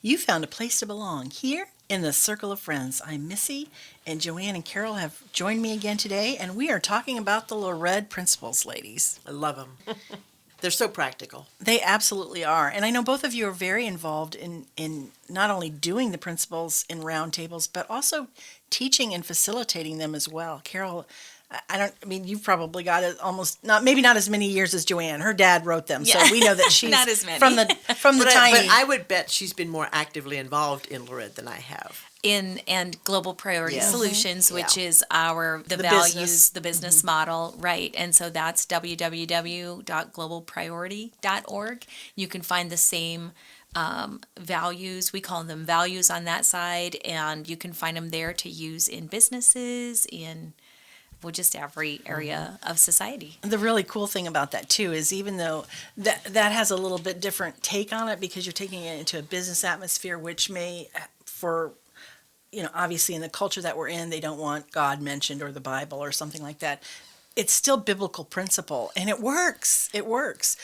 You found a place to belong here in the Circle of Friends. I'm Missy, and Joanne and Carol have joined me again today, and we are talking about the Lored principles, ladies. I love them. They're so practical. They absolutely are. And I know both of you are very involved in not only doing the principles in roundtables, but also teaching and facilitating them as well. Carol, I mean, you've probably got it almost not, maybe not as many years as Joanne. Her dad wrote them, Yeah. so we know that she's Not as many. from the But tiny. I would bet she's been more actively involved in Lored than I have. And Global Priority Yes. Solutions, which Yeah. is our the The values, business. the business model, right? And so that's www.globalpriority.org. You can find the same values. We call them values on that side, and you can find them there to use in businesses, in just every area of society. The really cool thing about that too is even though that has a little bit different take on it because you're taking it into a business atmosphere, which may, for obviously in the culture that we're in, they don't want God mentioned or the Bible or something like that. It's still biblical principle, and it works. It works,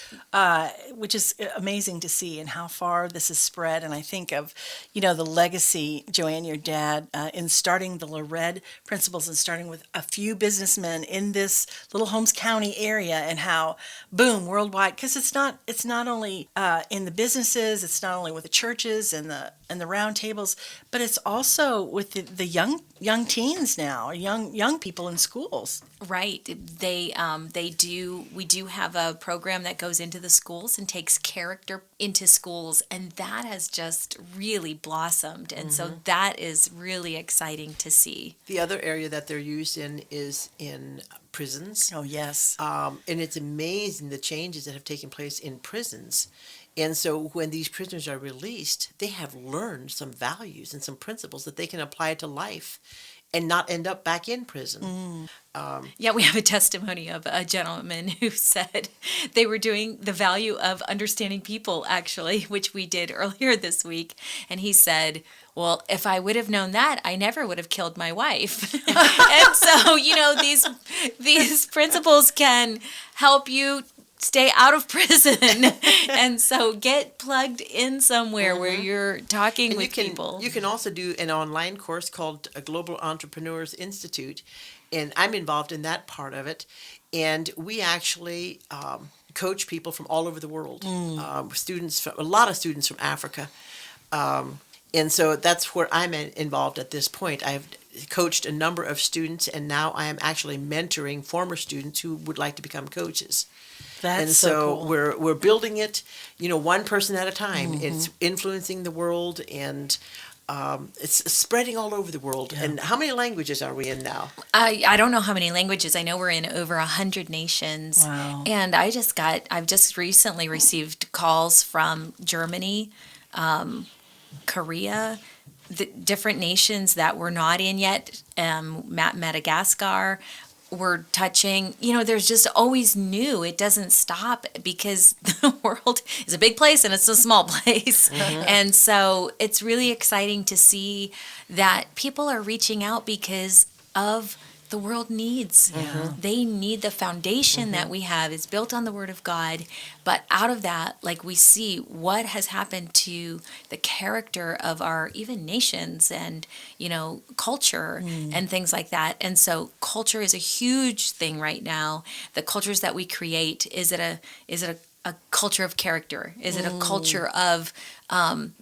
which is amazing to see, and how far this has spread. And I think of, the legacy, Joanne, your dad, in starting the Lored principles and starting with a few businessmen in this little Holmes County area, and how, boom, worldwide. Because it's not only in the businesses, it's not only with the churches and the round tables, but it's also with the young teens now, young people in schools. Right. They do. We do have a program that goes into the schools and takes character into schools, and that has just really blossomed. And so that is really exciting to see. The other area that they're used in is in prisons. Oh, yes. And it's amazing the changes that have taken place in prisons. And so when these prisoners are released, they have learned some values and some principles that they can apply to life and not end up back in prison. Yeah, we have a testimony of a gentleman who said they were doing the value of understanding people, actually, which we did earlier this week. And he said, well, if I would have known that, I never would have killed my wife. And so, these principles can help you stay out of prison. And so get plugged in somewhere where you're talking And with people. you can also do an online course called Global Entrepreneurs Institute, and I'm involved in that part of it. And we actually coach people from all over the world, a lot of students from Africa. And so that's where I'm involved at this point. I've coached a number of students, and now I am actually mentoring former students who would like to become coaches. That's And so so cool. we're building it, one person at a time. It's influencing the world, and it's spreading all over the world. Yeah. And how many languages are we in now? I don't know how many languages. I know we're in over 100 nations. Wow. And I've just recently received calls from Germany, Korea, the different nations that we're not in yet, Madagascar. We're touching, there's just always new. It doesn't stop because the world is a big place and it's a small place. And so it's really exciting to see that people are reaching out because of the world needs. They need the foundation that we have is built on the Word of God. But out of that, like we see what has happened to the character of our even nations and, culture and things like that. And so culture is a huge thing right now. The cultures that we create, is it a culture of character? Is it a culture of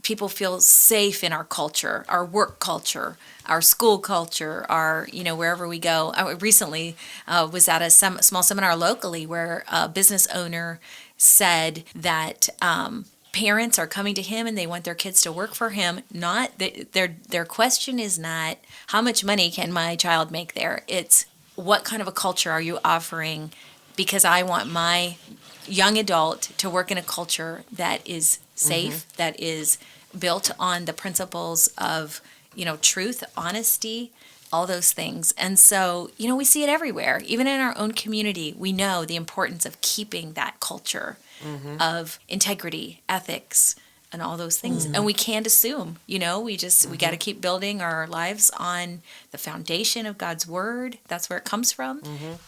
people feel safe in our culture, our work culture, our school culture, our, wherever we go? I recently was at a small seminar locally where a business owner said that parents are coming to him and they want their kids to work for him. Not their question is not how much money can my child make there. It's what kind of a culture are you offering? Because I want my young adult to work in a culture that is safe, that is built on the principles of, truth, honesty, all those things. And so, we see it everywhere. Even in our own community, we know the importance of keeping that culture of integrity, ethics, and all those things. And we can't assume, we got to keep building our lives on the foundation of God's word. That's where it comes from.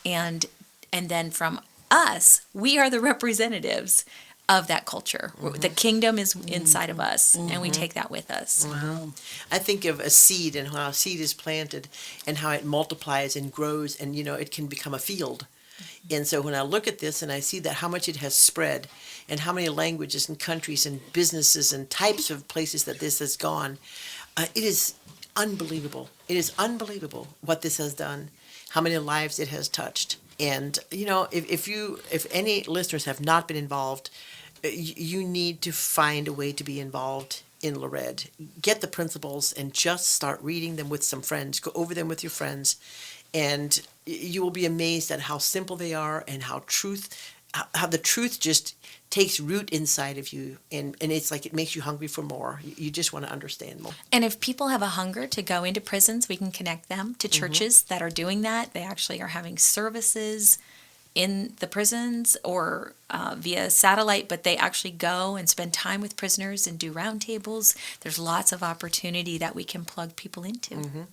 And then from us, we are the representatives of that culture. The kingdom is inside of us, and we take that with us. Wow. I think of a seed and how a seed is planted and how it multiplies and grows and, it can become a field. And so when I look at this and I see that how much it has spread and how many languages and countries and businesses and types of places that this has gone, it is unbelievable. It is unbelievable what this has done, how many lives it has touched. And, if any listeners have not been involved, you need to find a way to be involved in Lorette. Get the principles and just start reading them with some friends. Go over them with your friends, and you will be amazed at how simple they are and how the truth just takes root inside of you, and it's like it makes you hungry for more. You just want to understand more. And if people have a hunger to go into prisons, we can connect them to churches that are doing that. They actually are having services in the prisons or via satellite, but they actually go and spend time with prisoners and do roundtables. There's lots of opportunity that we can plug people into.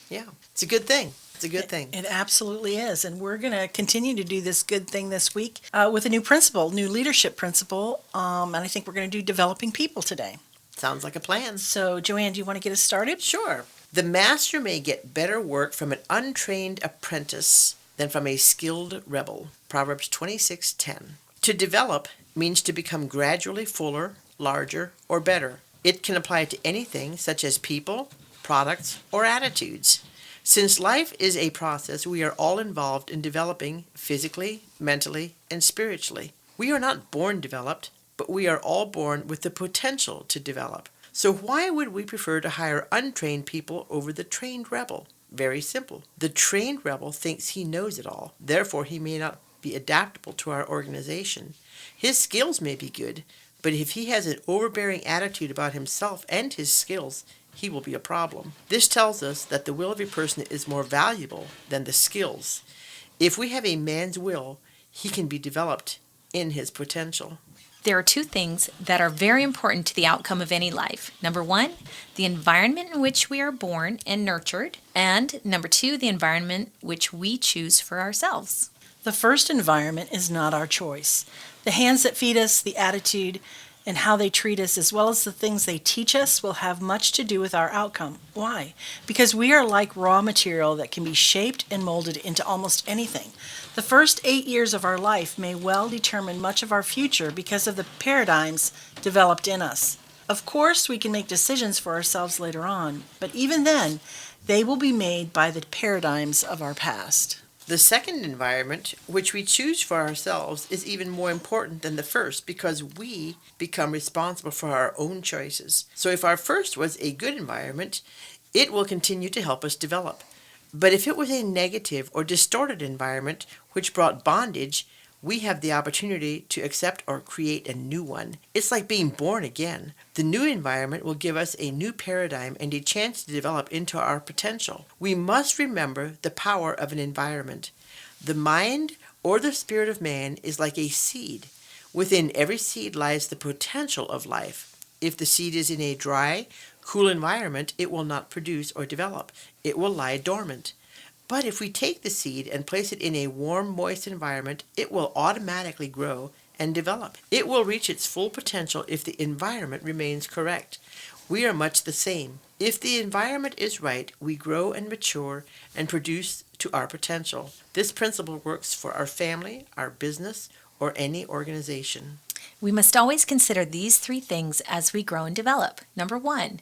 Yeah, it's a good thing. It's a good thing. It absolutely is. And we're going to continue to do this good thing this week with a new principle, new leadership principle. And I think we're going to do developing people today. Sounds like a plan. So, Joanne, do you want to get us started? Sure. The master may get better work from an untrained apprentice than from a skilled rebel. Proverbs 26:10. To develop means to become gradually fuller, larger, or better. It can apply to anything such as people, products, or attitudes. Since life is a process, we are all involved in developing physically, mentally, and spiritually. We are not born developed, but we are all born with the potential to develop. So why would we prefer to hire untrained people over the trained rebel? Very simple. The trained rebel thinks he knows it all. Therefore, he may not be adaptable to our organization. His skills may be good, but if he has an overbearing attitude about himself and his skills, he will be a problem. This tells us that the will of a person is more valuable than the skills. If we have a man's will, he can be developed in his potential. There are two things that are very important to the outcome of any life. Number one, the environment in which we are born and nurtured. And number two, the environment which we choose for ourselves. The first environment is not our choice. The hands that feed us, the attitude, and how they treat us, as well as the things they teach us, will have much to do with our outcome. Why? Because we are like raw material that can be shaped and molded into almost anything. The first 8 years of our life may well determine much of our future because of the paradigms developed in us. Of course, we can make decisions for ourselves later on, but even then, they will be made by the paradigms of our past. The second environment, which we choose for ourselves, is even more important than the first because we become responsible for our own choices. So if our first was a good environment, it will continue to help us develop. But if it was a negative or distorted environment which brought bondage, we have the opportunity to accept or create a new one. It's like being born again. The new environment will give us a new paradigm and a chance to develop into our potential. We must remember the power of an environment. The mind or the spirit of man is like a seed. Within every seed lies the potential of life. If the seed is in a dry, cool environment, it will not produce or develop. It will lie dormant. But if we take the seed and place it in a warm, moist environment, it will automatically grow and develop. It will reach its full potential if the environment remains correct. We are much the same. If the environment is right, we grow and mature and produce to our potential. This principle works for our family, our business, or any organization. We must always consider these three things as we grow and develop. Number one,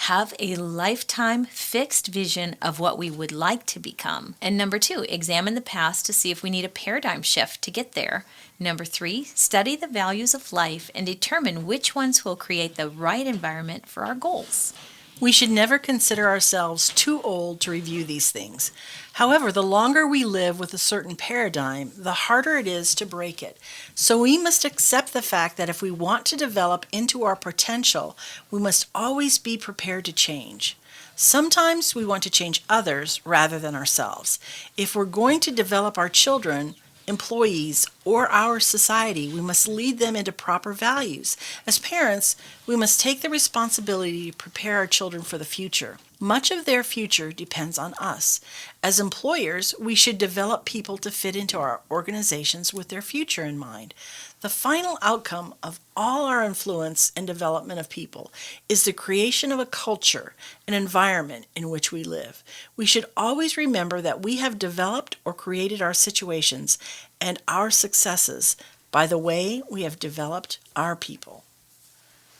have a lifetime fixed vision of what we would like to become. And number two, examine the past to see if we need a paradigm shift to get there. Number three, study the values of life and determine which ones will create the right environment for our goals. We should never consider ourselves too old to review these things. However, the longer we live with a certain paradigm, the harder it is to break it. So we must accept the fact that if we want to develop into our potential, we must always be prepared to change. Sometimes we want to change others rather than ourselves. If we're going to develop our children, employees, or our society. We must lead them into proper values. As parents, we must take the responsibility to prepare our children for the future. Much of their future depends on us. As employers, we should develop people to fit into our organizations with their future in mind. The final outcome of all our influence and development of people is the creation of a culture, an environment in which we live. We should always remember that we have developed or created our situations and our successes by the way we have developed our people.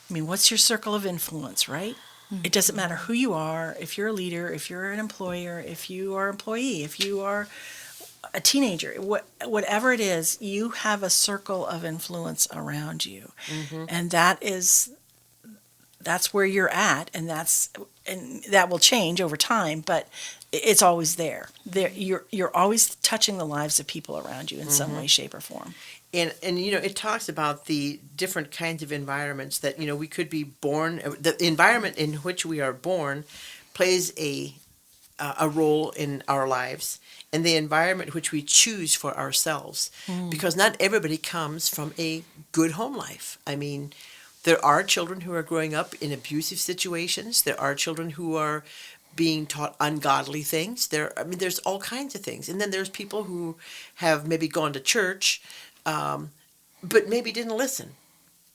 I mean, what's your circle of influence, right? It doesn't matter who you are, if you're a leader, if you're an employer, if you are an employee, if you are a teenager, whatever it is, you have a circle of influence around you. And that's where you're at, and that will change over time, but it's always there. You're always touching the lives of people around you in some way, shape, or form. And it talks about the different kinds of environments that we could be born. The environment in which we are born plays a role in our lives, and the environment which we choose for ourselves, because not everybody comes from a good home life. I mean, there are children who are growing up in abusive situations. There are children who are being taught ungodly things. There's all kinds of things. And then there's people who have maybe gone to church, but maybe didn't listen,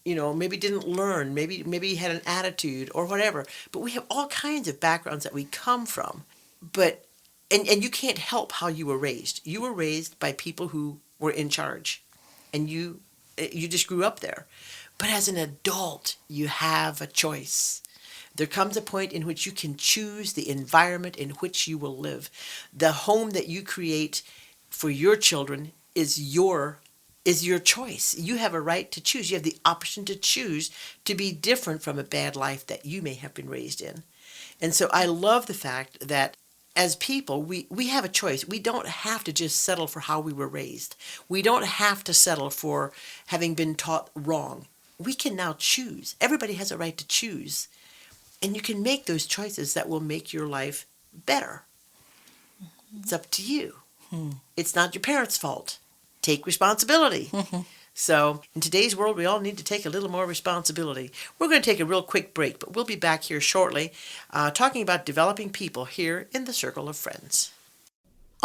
maybe didn't learn, maybe had an attitude or whatever. But we have all kinds of backgrounds that we come from. But and you can't help how you were raised. You were raised by people who were in charge, and you just grew up there. But as an adult, you have a choice. There comes a point in which you can choose the environment in which you will live. The home that you create for your children is your choice. You have a right to choose. You have the option to choose to be different from a bad life that you may have been raised in. And so I love the fact that as people, we have a choice. We don't have to just settle for how we were raised. We don't have to settle for having been taught wrong. We can now choose. Everybody has a right to choose. And you can make those choices that will make your life better. It's up to you. It's not your parents' fault. Take responsibility. So in today's world, we all need to take a little more responsibility. We're going to take a real quick break, but we'll be back here shortly talking about developing people here in the Circle of Friends.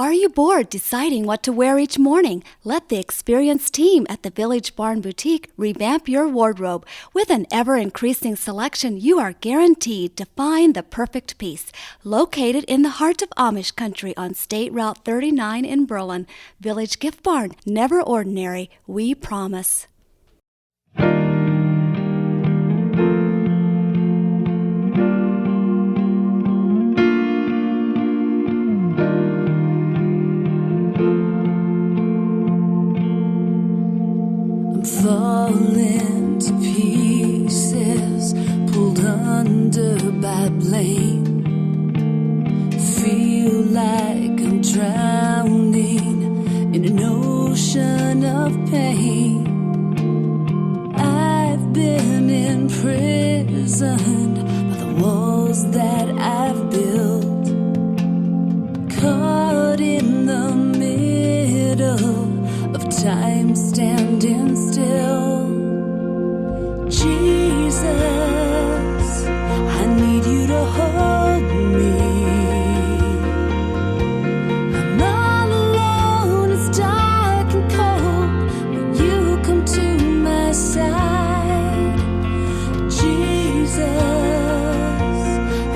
Are you bored deciding what to wear each morning? Let the experienced team at the Village Barn Boutique revamp your wardrobe. With an ever-increasing selection, you are guaranteed to find the perfect piece. Located in the heart of Amish country on State Route 39 in Berlin, Village Gift Barn, never ordinary, we promise. Falling to pieces, pulled under by blame. Feel like I'm drowning in an ocean of pain. I've been imprisoned by the walls that I've built, caught in the middle of time standing still. Jesus, I need you to hold me. I'm all alone, it's dark and cold, but you come to my side. Jesus,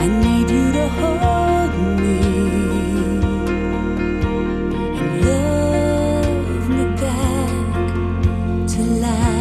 I need you to hold me and love me back to life.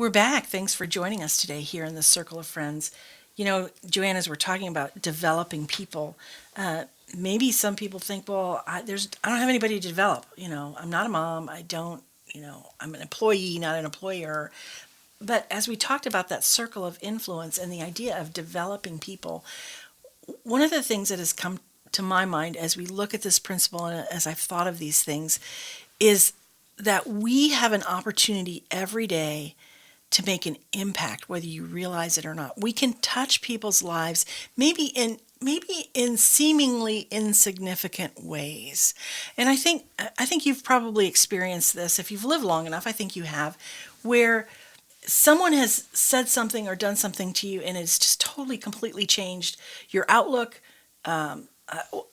We're back. Thanks for joining us today here in the Circle of Friends. You know, Joanne, as we're talking about developing people, maybe some people think, well, I don't have anybody to develop. You know, I'm not a mom. I don't, you know, I'm an employee, not an employer. But as we talked about that circle of influence and the idea of developing people, one of the things that has come to my mind as we look at this principle and as I've thought of these things is that we have an opportunity every day to make an impact, whether you realize it or not. We can touch people's lives, maybe in seemingly insignificant ways. And I think you've probably experienced this. If you've lived long enough, I think you have, where someone has said something or done something to you and it's just totally, completely changed your outlook. And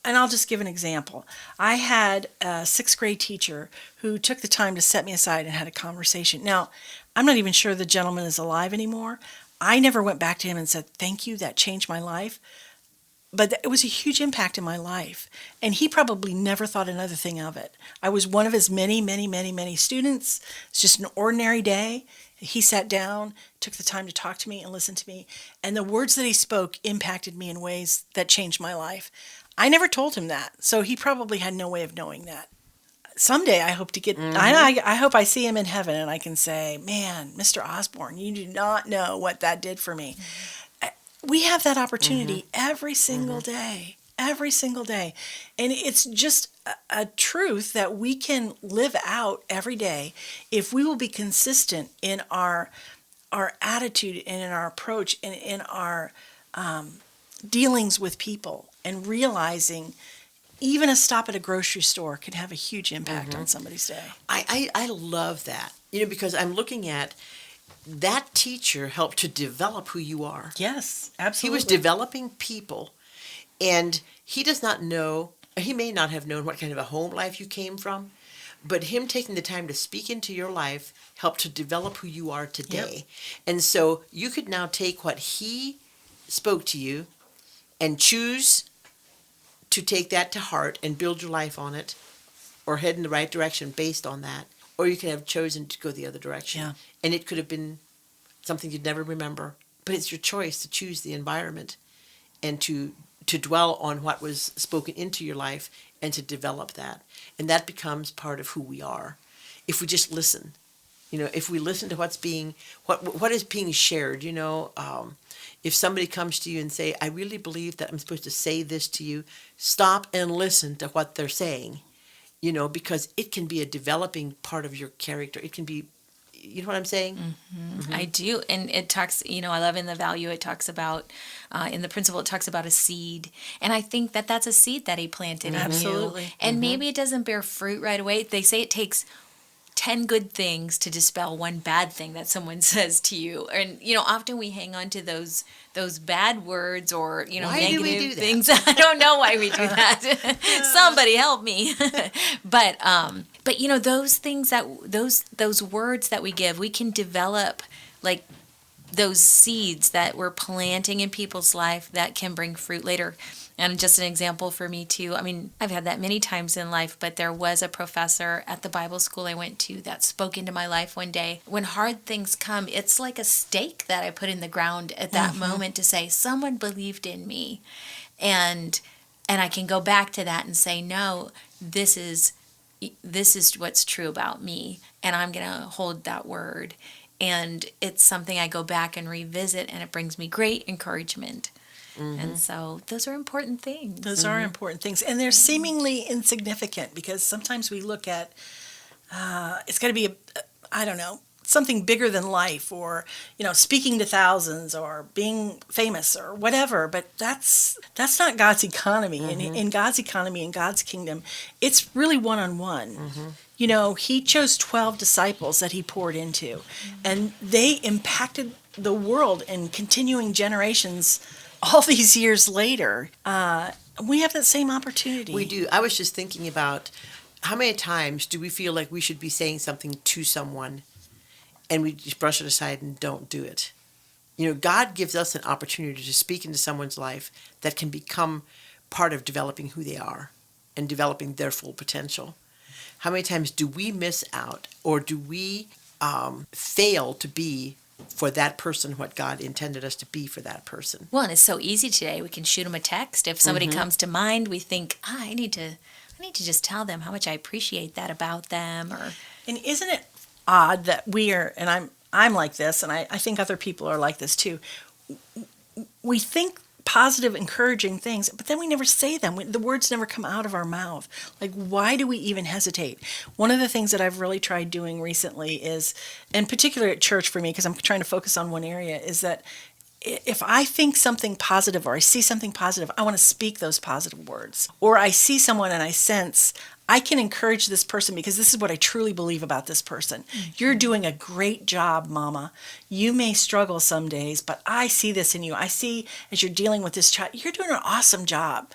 I'll just give an example. I had a sixth grade teacher who took the time to set me aside and had a conversation. Now, I'm not even sure the gentleman is alive anymore. I never went back to him and said, thank you, that changed my life. But it was a huge impact in my life. And he probably never thought another thing of it. I was one of his many, many, many, many students. It's just an ordinary day. He sat down, took the time to talk to me and listen to me. And the words that he spoke impacted me in ways that changed my life. I never told him that. So he probably had no way of knowing that. Someday I hope to get, I hope I see him in heaven and I can say, man, Mr. Osborne, you do not know what that did for me. We have that opportunity every single day, every single day. And it's just a truth that we can live out every day if we will be consistent in our attitude and in our approach and in our dealings with people and realizing even a stop at a grocery store can have a huge impact on somebody's day. I love that, you know, because I'm looking at that teacher helped to develop who you are. Yes, He absolutely. was developing people, and he does not know, he may not have known what kind of a home life you came from, but him taking the time to speak into your life helped to develop who you are today. And so you could now take what he spoke to you and choose to take that to heart and build your life on it or head in the right direction based on that. Or you could have chosen to go the other direction. Yeah. And it could have been something you'd never remember. But it's your choice to choose the environment and to dwell on what was spoken into your life and to develop that. And that becomes part of who we are. If we just listen, you know, if we listen to what is being shared, you know, if somebody comes to you and say, I really believe that I'm supposed to say this to you, stop and listen to what they're saying, you know, because it can be a developing part of your character. It can be, you know what I'm saying? I do. And it talks, you know, I love in the value, it talks about, in the principle, it talks about a seed. And I think that that's a seed that he planted in you. Absolutely. And maybe it doesn't bear fruit right away. They say it takes 10 good things to dispel one bad thing that someone says to you. And, you know, often we hang on to those bad words or, you know, Why do we negative do that? things. I don't know why we do that. Somebody help me. But, you know, those things that, those words that we give, we can develop like those seeds that we're planting in people's life that can bring fruit later. And just an example for me too, I mean, I've had that many times in life, but there was a professor at the Bible school I went to that spoke into my life one day. When hard things come, it's like a stake that I put in the ground at that moment to say, someone believed in me. And I can go back to that and say, no, this is what's true about me. And I'm going to hold that word. And it's something I go back and revisit, and it brings me great encouragement. And so those are important things. Those are important things. And they're seemingly insignificant because sometimes we look at, it's got to be, I don't know, something bigger than life or, you know, speaking to thousands or being famous or whatever. But that's not God's economy. In God's economy, in God's kingdom, it's really one-on-one. You know, he chose 12 disciples that he poured into, and they impacted the world in continuing generations all these years later. We have that same opportunity. We do. I was just thinking about how many times do we feel like we should be saying something to someone and we just brush it aside and don't do it. You know, God gives us an opportunity to speak into someone's life that can become part of developing who they are and developing their full potential. How many times do we miss out, or do we fail to be for that person what God intended us to be for that person. Well, and it's so easy today. We can shoot them a text. If somebody comes to mind, we think, I need to just tell them how much I appreciate that about them. Or And isn't it odd that we are, and I'm like this, and I think other people are like this too. We think positive, encouraging things, but then we never say them. The words never come out of our mouth. Like, why do we even hesitate? One of the things that I've really tried doing recently is, in particular at church for me, because I'm trying to focus on one area, is that if I think something positive or I see something positive, I want to speak those positive words. Or I see someone and I sense I can encourage this person because this is what I truly believe about this person. You're doing a great job, Mama. You may struggle some days, but I see this in you. I see as you're dealing with this child, you're doing an awesome job.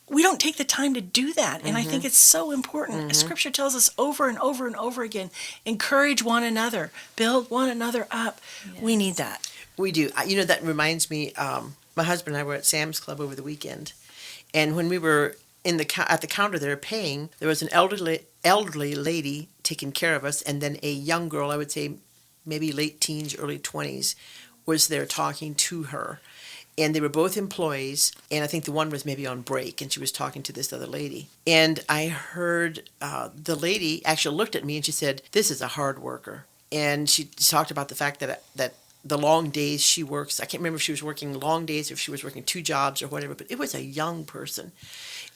We don't take the time to do that, and I think it's so important. Scripture tells us over and over and over again, encourage one another, build one another up. We need that. We do. That reminds me, my husband and I were at Sam's Club over the weekend, and when we were at the counter there paying, there was an elderly lady taking care of us, and then a young girl, I would say maybe late teens, early 20s, was there talking to her. And they were both employees, and I think the one was maybe on break, and she was talking to this other lady. And I heard the lady actually looked at me, and she said, "This is a hard worker." And she talked about the fact that the long days she works, I can't remember if she was working long days or if she was working 2 jobs or whatever, but it was a young person.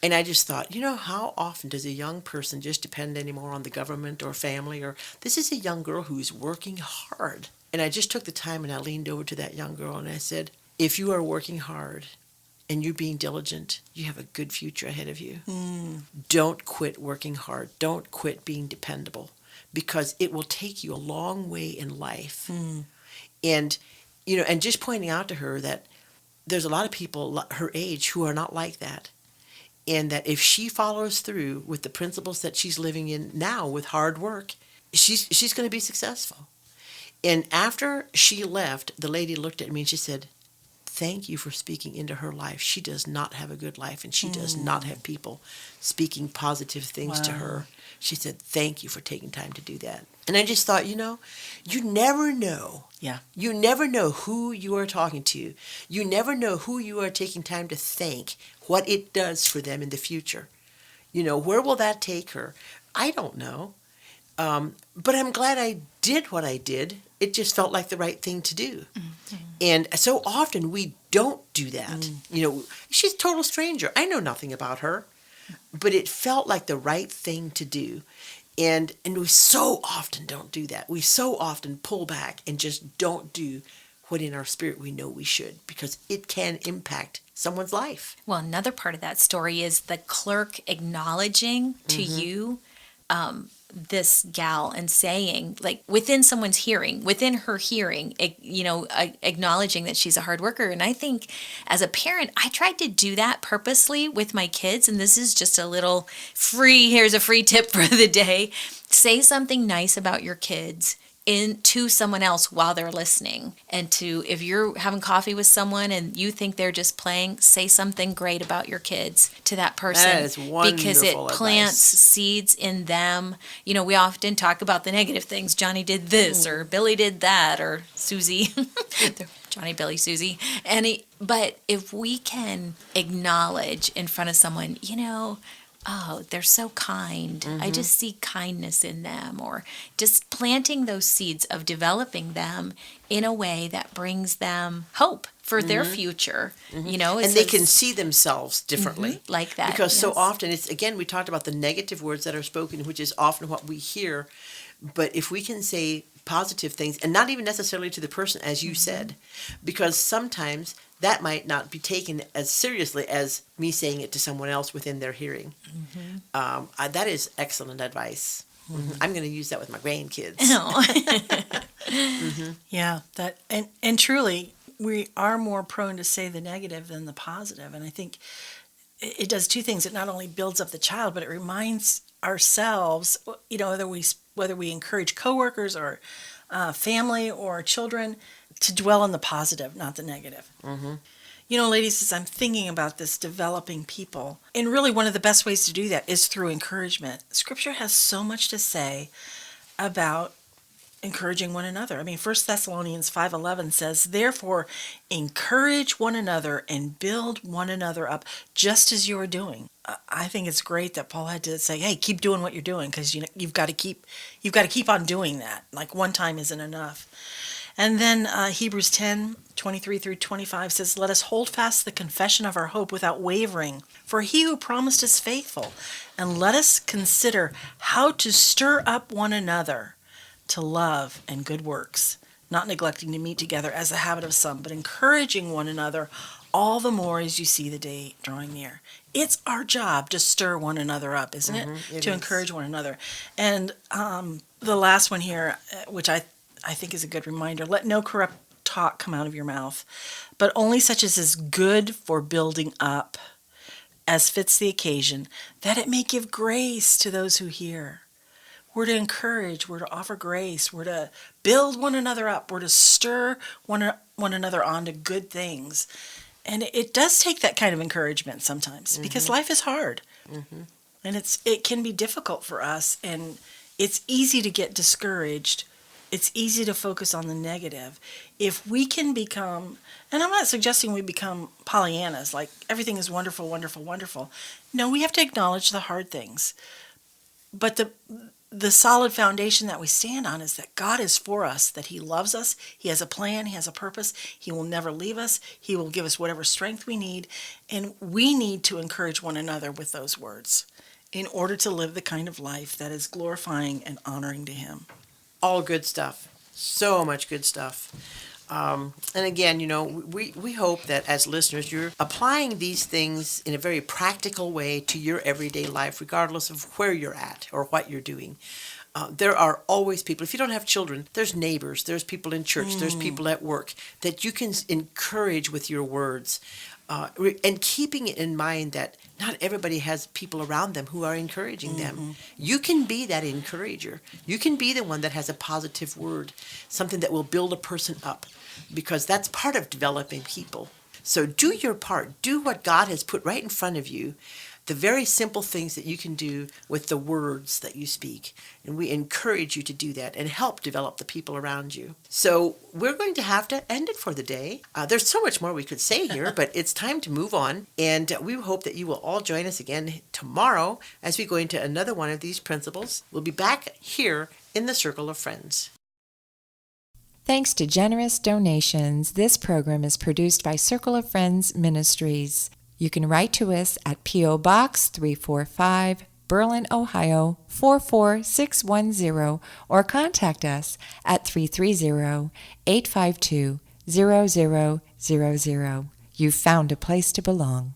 And I just thought, how often does a young person just depend anymore on the government or family? Or this is a young girl who's working hard. And I just took the time and I leaned over to that young girl and I said, if you are working hard and you're being diligent, you have a good future ahead of you. Don't quit working hard. Don't quit being dependable, because it will take you a long way in life. And, and just pointing out to her that there's a lot of people her age who are not like that. And that if she follows through with the principles that she's living in now with hard work, she's going to be successful. And after she left, the lady looked at me and she said, "Thank you for speaking into her life. She does not have a good life, and she does not have people speaking positive things to her." She said, "Thank you for taking time to do that." And I just thought, you never know. Yeah. You never know who you are talking to. You never know who you are taking time to thank, what it does for them in the future. Where will that take her? I don't know. But I'm glad I did what I did. It just felt like the right thing to do. And so often we don't do that. She's a total stranger. I know nothing about her. But it felt like the right thing to do. And we so often don't do that. We so often pull back and just don't do what in our spirit we know we should, because it can impact someone's life. well, another part of that story is the clerk acknowledging to you this gal and saying, like, within someone's hearing, within her hearing, acknowledging that she's a hard worker. And I think as a parent, I tried to do that purposely with my kids. And this is just a little here's a free tip for the day. Say something nice about your kids to someone else while they're listening. And if you're having coffee with someone and you think they're just playing, say something great about your kids to that person. That is wonderful because it plants advice. seeds in them. We often talk about the negative things. Johnny did this, or Billy did that, or Susie. Johnny, Billy, Susie. But if we can acknowledge in front of someone, oh, they're so kind. I just see kindness in them, or just planting those seeds of developing them in a way that brings them hope for their future. And they can see themselves differently. Like that. Because so yes. often we talked about the negative words that are spoken, which is often what we hear. But if we can say positive things, and not even necessarily to the person, as you said, because sometimes that might not be taken as seriously as me saying it to someone else within their hearing. That is excellent advice. I'm going to use that with my grandkids. Yeah, that and truly, we are more prone to say the negative than the positive. And I think it does two things. It not only builds up the child, but it reminds ourselves, whether we encourage coworkers or family or children, to dwell on the positive, not the negative. Ladies, as I'm thinking about this, developing people, and really one of the best ways to do that is through encouragement. Scripture has so much to say about encouraging one another. I mean, 1 Thessalonians 5:11 says, "Therefore, encourage one another and build one another up, just as you are doing." I think it's great that Paul had to say, "Hey, keep doing what you're doing, because you've got to keep on doing that. Like, one time isn't enough." And then Hebrews 10:23 through 25 says, "Let us hold fast the confession of our hope without wavering, for he who promised is faithful. And let us consider how to stir up one another to love and good works, not neglecting to meet together as the habit of some, but encouraging one another all the more as you see the day drawing near." It's our job to stir one another up, isn't it? It To is. encourage one another. And the last one here, which I think is a good reminder: "Let no corrupt talk come out of your mouth, but only such as is good for building up, as fits the occasion, that it may give grace to those who hear." We're to encourage, we're to offer grace, we're to build one another up, we're to stir one another on to good things. And it does take that kind of encouragement sometimes, because life is hard. And it can be difficult for us, and it's easy to get discouraged. It's easy to focus on the negative. If we can become, and I'm not suggesting we become Pollyannas, like everything is wonderful, wonderful, wonderful. No, we have to acknowledge the hard things. But the solid foundation that we stand on is that God is for us, that he loves us, he has a plan, he has a purpose, he will never leave us, he will give us whatever strength we need, and we need to encourage one another with those words in order to live the kind of life that is glorifying and honoring to him. All good stuff. So much good stuff. And again, we hope that as listeners, you're applying these things in a very practical way to your everyday life, regardless of where you're at or what you're doing. There are always people, if you don't have children, there's neighbors, there's people in church, there's people at work that you can encourage with your words. And keeping it in mind that not everybody has people around them who are encouraging them. You can be that encourager. You can be the one that has a positive word, something that will build a person up, because that's part of developing people. So do your part. Do what God has put right in front of you, the very simple things that you can do with the words that you speak. And we encourage you to do that and help develop the people around you. So we're going to have to end it for the day. There's so much more we could say here, but it's time to move on. And we hope that you will all join us again tomorrow as we go into another one of these principles. We'll be back here in the Circle of Friends. Thanks to generous donations, this program is produced by Circle of Friends Ministries. You can write to us at P.O. Box 345, Berlin, Ohio 44610, or contact us at 330-852-0000. You've found a place to belong.